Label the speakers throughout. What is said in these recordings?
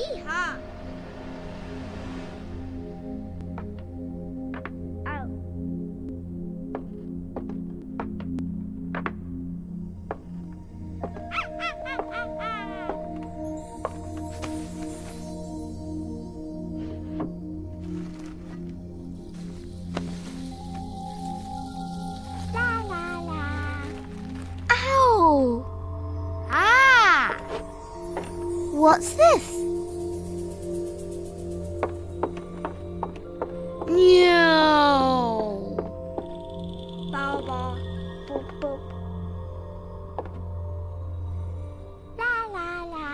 Speaker 1: Yeehaw! Ow. La la la.
Speaker 2: Ow!
Speaker 1: Ah!
Speaker 2: What's this?
Speaker 1: No. Bow bow. Boop boop. La la la.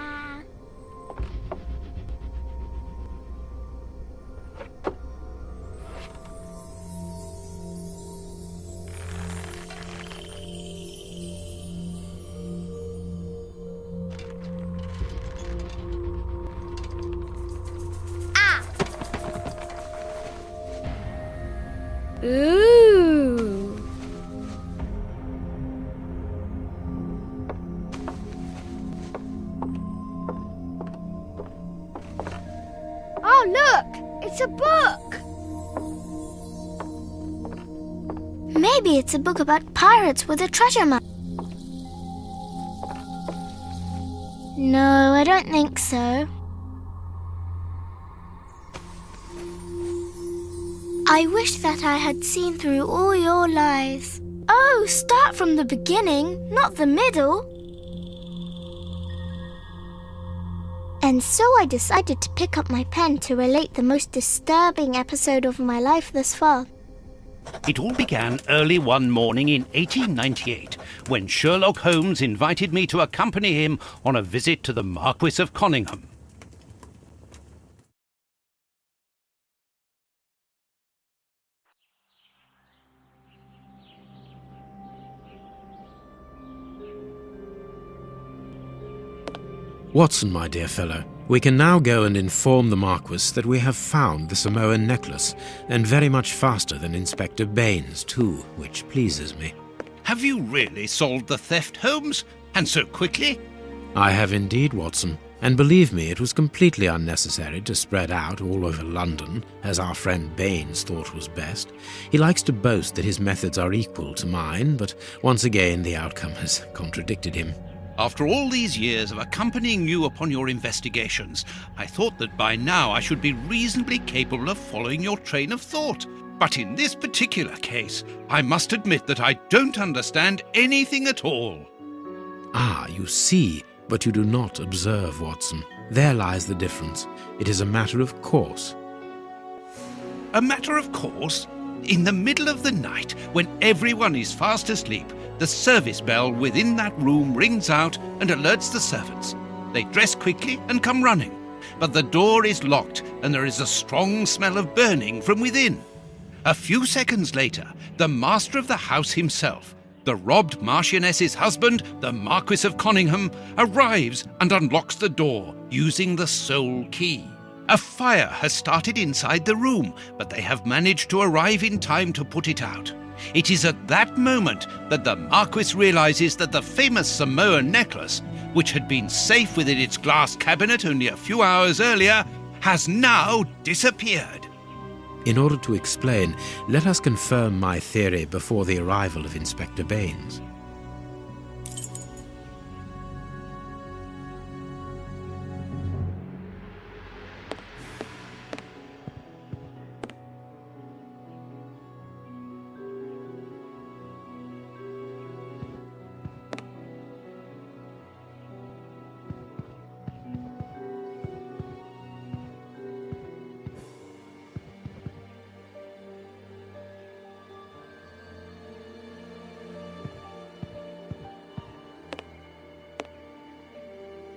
Speaker 1: Ah! Ooh. Oh, look! It's a book!
Speaker 2: Maybe it's a book about pirates with a treasure map. No, I don't think so. I wish that I had seen through all your lies. Oh, start from the beginning, not the middle. And so I decided to pick up my pen to relate the most disturbing episode of my life thus far.
Speaker 3: It all began early one morning in 1898, when Sherlock Holmes invited me to accompany him on a visit to the Marquis of Conyngham.
Speaker 4: Watson, my dear fellow, we can now go and inform the Marquis that we have found the Samoan necklace, and very much faster than Inspector Baines, too, which pleases me.
Speaker 3: Have you really solved the theft, Holmes? And so quickly?
Speaker 4: I have indeed, Watson, and believe me, it was completely unnecessary to spread out all over London, as our friend Baines thought was best. He likes to boast that his methods are equal to mine, but once again the outcome has contradicted him.
Speaker 3: After all these years of accompanying you upon your investigations, I thought that by now I should be reasonably capable of following your train of thought. But in this particular case, I must admit that I don't understand anything at all.
Speaker 4: Ah, you see, but you do not observe, Watson. There lies the difference. It is a matter of course.
Speaker 3: A matter of course? In the middle of the night, when everyone is fast asleep, the service bell within that room rings out and alerts the servants. They dress quickly and come running, but the door is locked and there is a strong smell of burning from within. A few seconds later, the master of the house himself, the robbed Marchioness's husband, the Marquis of Conyngham, arrives and unlocks the door using the sole key. A fire has started inside the room, but they have managed to arrive in time to put it out. It is at that moment that the Marquis realizes that the famous Samoan necklace, which had been safe within its glass cabinet only a few hours earlier, has now disappeared.
Speaker 4: In order to explain, let us confirm my theory before the arrival of Inspector Baines.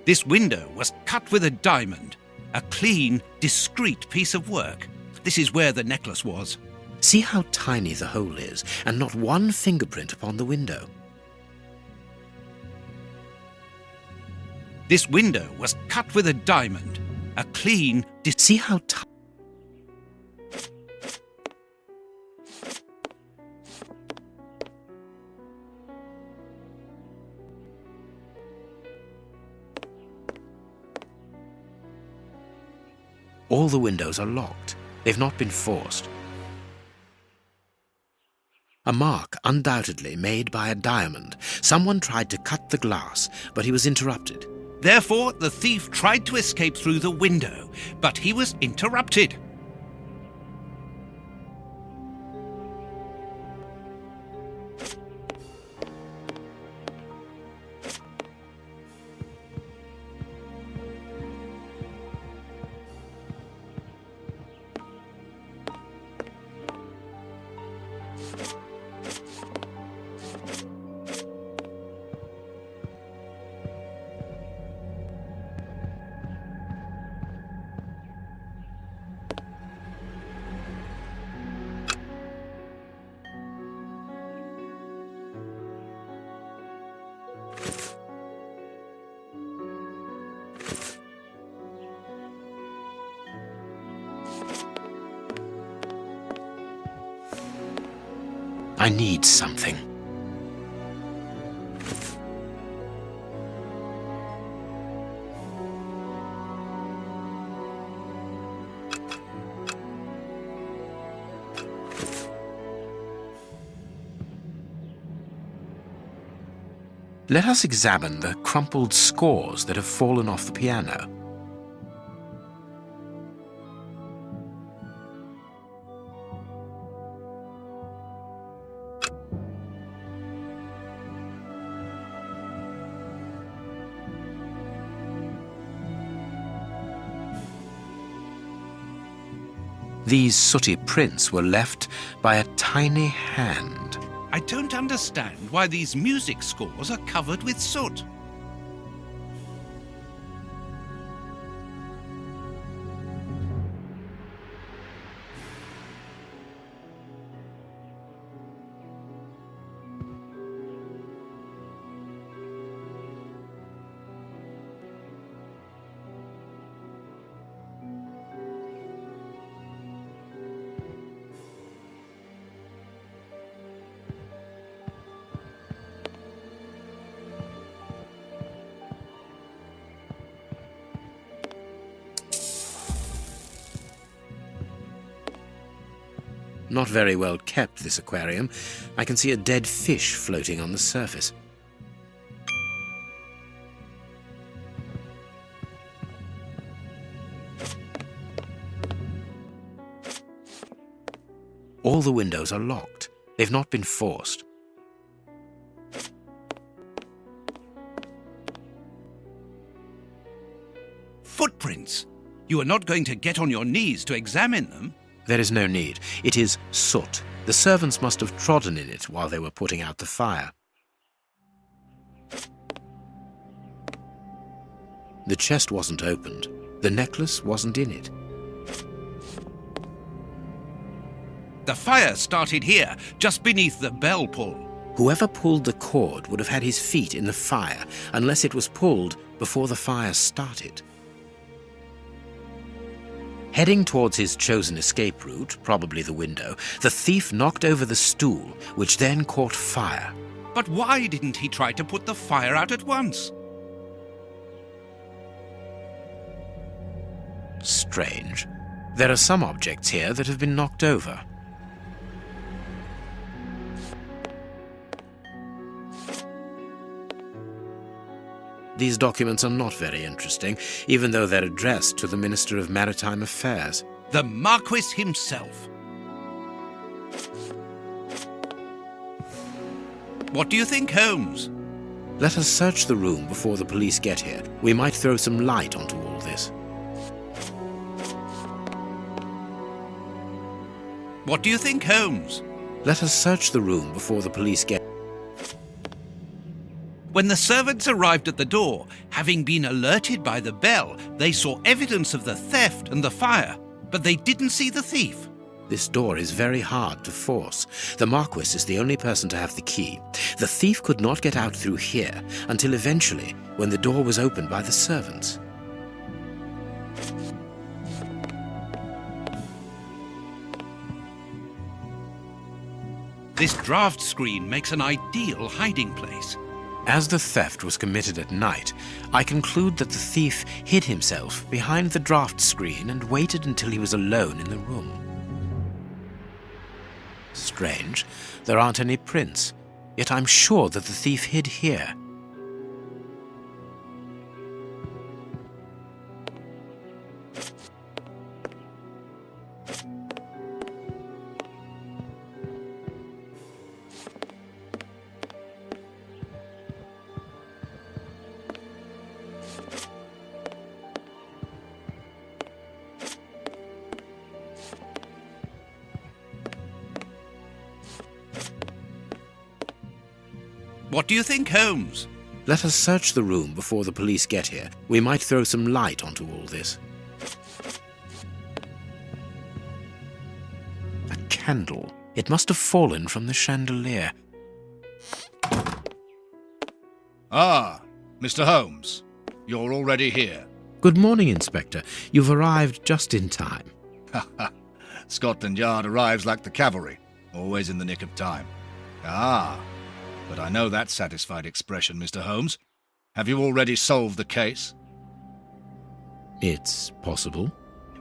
Speaker 3: This window was cut with a diamond, a clean, discreet piece of work. This is where the necklace was.
Speaker 4: See how tiny the hole is, and not one fingerprint upon the window.
Speaker 3: This window was cut with a diamond, a clean,
Speaker 4: See how tiny... All the windows are locked. They've not been forced. A mark undoubtedly made by a diamond. Someone tried to cut the glass, but he was interrupted.
Speaker 3: Therefore, the thief tried to escape through the window, but he was interrupted.
Speaker 4: I need something. Let us examine the crumpled scores that have fallen off the piano. These sooty prints were left by a tiny hand.
Speaker 3: I don't understand why these music scores are covered with soot.
Speaker 4: Not very well kept, this aquarium. I can see a dead fish floating on the surface. All the windows are locked. They've not been forced.
Speaker 3: Footprints. You are not going to get on your knees to examine them.
Speaker 4: There is no need. It is soot. The servants must have trodden in it while they were putting out the fire. The chest wasn't opened. The necklace wasn't in it.
Speaker 3: The fire started here, just beneath the bell pull.
Speaker 4: Whoever pulled the cord would have had his feet in the fire, unless it was pulled before the fire started. Heading towards his chosen escape route, probably the window, the thief knocked over the stool, which then caught fire.
Speaker 3: But why didn't he try to put the fire out at once?
Speaker 4: Strange. There are some objects here that have been knocked over. These documents are not very interesting, even though they're addressed to the Minister of Maritime Affairs.
Speaker 3: The Marquis himself. What do you think, Holmes?
Speaker 4: Let us search the room before the police get here. We might throw some light onto all this.
Speaker 3: What do you think, Holmes?
Speaker 4: Let us search the room before the police get here.
Speaker 3: When the servants arrived at the door, having been alerted by the bell, they saw evidence of the theft and the fire, but they didn't see the thief.
Speaker 4: This door is very hard to force. The Marquis is the only person to have the key. The thief could not get out through here until eventually, when the door was opened by the servants.
Speaker 3: This draft screen makes an ideal hiding place.
Speaker 4: As the theft was committed at night, I conclude that the thief hid himself behind the draft screen and waited until he was alone in the room. Strange, there aren't any prints, yet I'm sure that the thief hid here.
Speaker 3: What do you think, Holmes?
Speaker 4: Let us search the room before the police get here. We might throw some light onto all this. A candle. It must have fallen from the chandelier.
Speaker 5: Ah, Mr. Holmes. You're already here.
Speaker 4: Good morning, Inspector. You've arrived just in time.
Speaker 5: Scotland Yard arrives like the cavalry, always in the nick of time. Ah, but I know that satisfied expression, Mr. Holmes. Have you already solved the case?
Speaker 4: It's possible.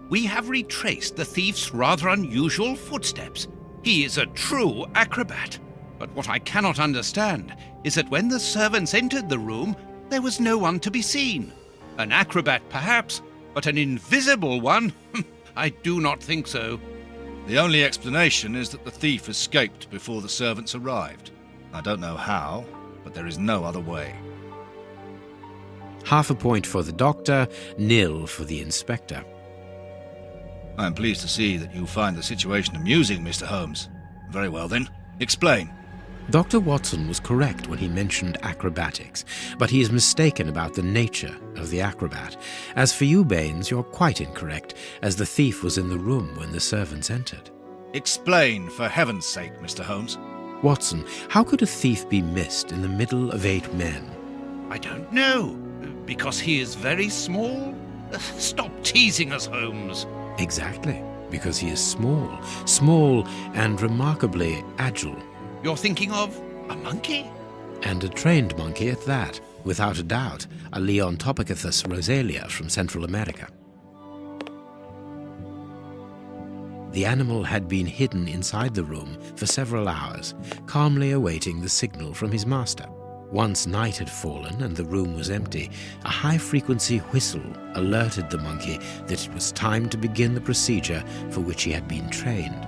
Speaker 3: We have retraced the thief's rather unusual footsteps. He is a true acrobat. But what I cannot understand is that when the servants entered the room, there was no one to be seen. An acrobat, perhaps, but an invisible one? I do not think so.
Speaker 5: The only explanation is that the thief escaped before the servants arrived. I don't know how, but there is no other way.
Speaker 4: Half a point for the doctor, nil for the inspector.
Speaker 5: I am pleased to see that you find the situation amusing, Mr. Holmes. Very well then, explain.
Speaker 4: Dr. Watson was correct when he mentioned acrobatics, but he is mistaken about the nature of the acrobat. As for you, Baines, you're quite incorrect, as the thief was in the room when the servants entered.
Speaker 5: Explain, for heaven's sake, Mr. Holmes.
Speaker 4: Watson, how could a thief be missed in the middle of 8 men?
Speaker 3: I don't know. Because he is very small? Stop teasing us, Holmes.
Speaker 4: Exactly, because he is small and remarkably agile.
Speaker 3: You're thinking of a monkey?
Speaker 4: And a trained monkey at that, without a doubt, a Leontopithecus rosalia from Central America. The animal had been hidden inside the room for several hours, calmly awaiting the signal from his master. Once night had fallen and the room was empty, a high-frequency whistle alerted the monkey that it was time to begin the procedure for which he had been trained.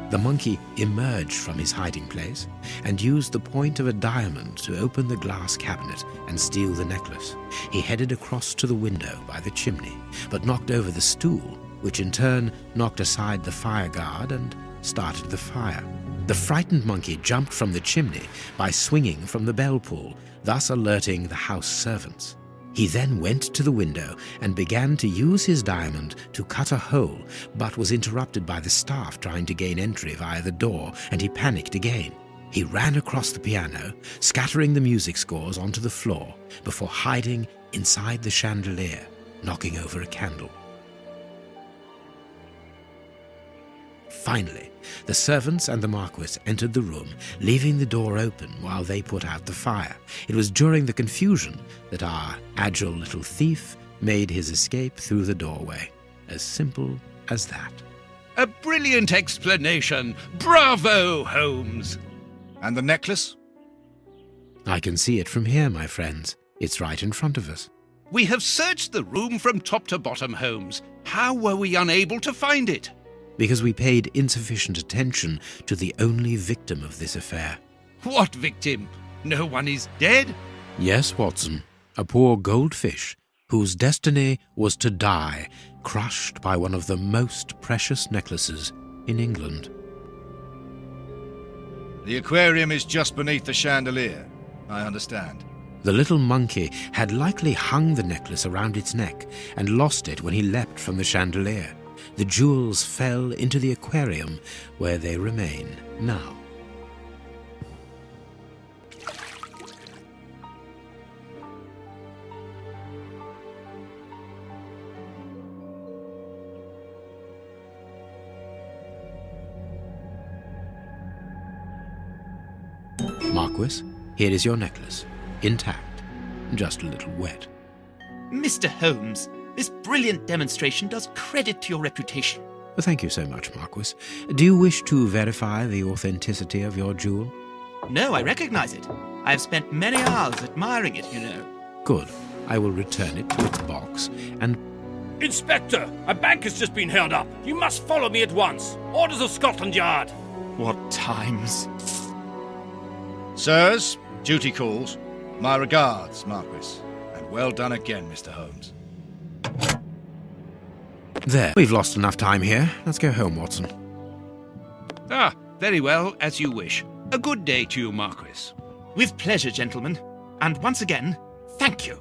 Speaker 4: The monkey emerged from his hiding place and used the point of a diamond to open the glass cabinet and steal the necklace. He headed across to the window by the chimney, but knocked over the stool, which in turn knocked aside the fire guard and started the fire. The frightened monkey jumped from the chimney by swinging from the bell pull, thus alerting the house servants. He then went to the window and began to use his diamond to cut a hole, but was interrupted by the staff trying to gain entry via the door, and he panicked again. He ran across the piano, scattering the music scores onto the floor, before hiding inside the chandelier, knocking over a candle. Finally, the servants and the Marquis entered the room, leaving the door open while they put out the fire. It was during the confusion that our agile little thief made his escape through the doorway. As simple as that.
Speaker 3: A brilliant explanation. Bravo, Holmes.
Speaker 5: And the necklace?
Speaker 4: I can see it from here, my friends. It's right in front of us.
Speaker 3: We have searched the room from top to bottom, Holmes. How were we unable to find it?
Speaker 4: Because we paid insufficient attention to the only victim of this affair.
Speaker 3: What victim? No one is dead?
Speaker 4: Yes, Watson, a poor goldfish whose destiny was to die, crushed by one of the most precious necklaces in England.
Speaker 5: The aquarium is just beneath the chandelier. I understand.
Speaker 4: The little monkey had likely hung the necklace around its neck and lost it when he leapt from the chandelier. The jewels fell into the aquarium, where they remain now. Marquis, here is your necklace. intact, just a little wet.
Speaker 6: Mr. Holmes, this brilliant demonstration does credit to your reputation.
Speaker 4: Thank you so much, Marquis. Do you wish to verify the authenticity of your jewel?
Speaker 6: No, I recognize it. I have spent many hours admiring it, you know.
Speaker 4: Good. I will return it to its box and...
Speaker 7: Inspector, a bank has just been held up. You must follow me at once. Orders of Scotland Yard.
Speaker 6: What times?
Speaker 5: Sirs, duty calls. My regards, Marquis. And well done again, Mr. Holmes.
Speaker 4: There. We've lost enough time here. Let's go home, Watson.
Speaker 3: Ah, very well, as you wish. A good day to you, Marquis.
Speaker 6: With pleasure, gentlemen. And once again, thank you.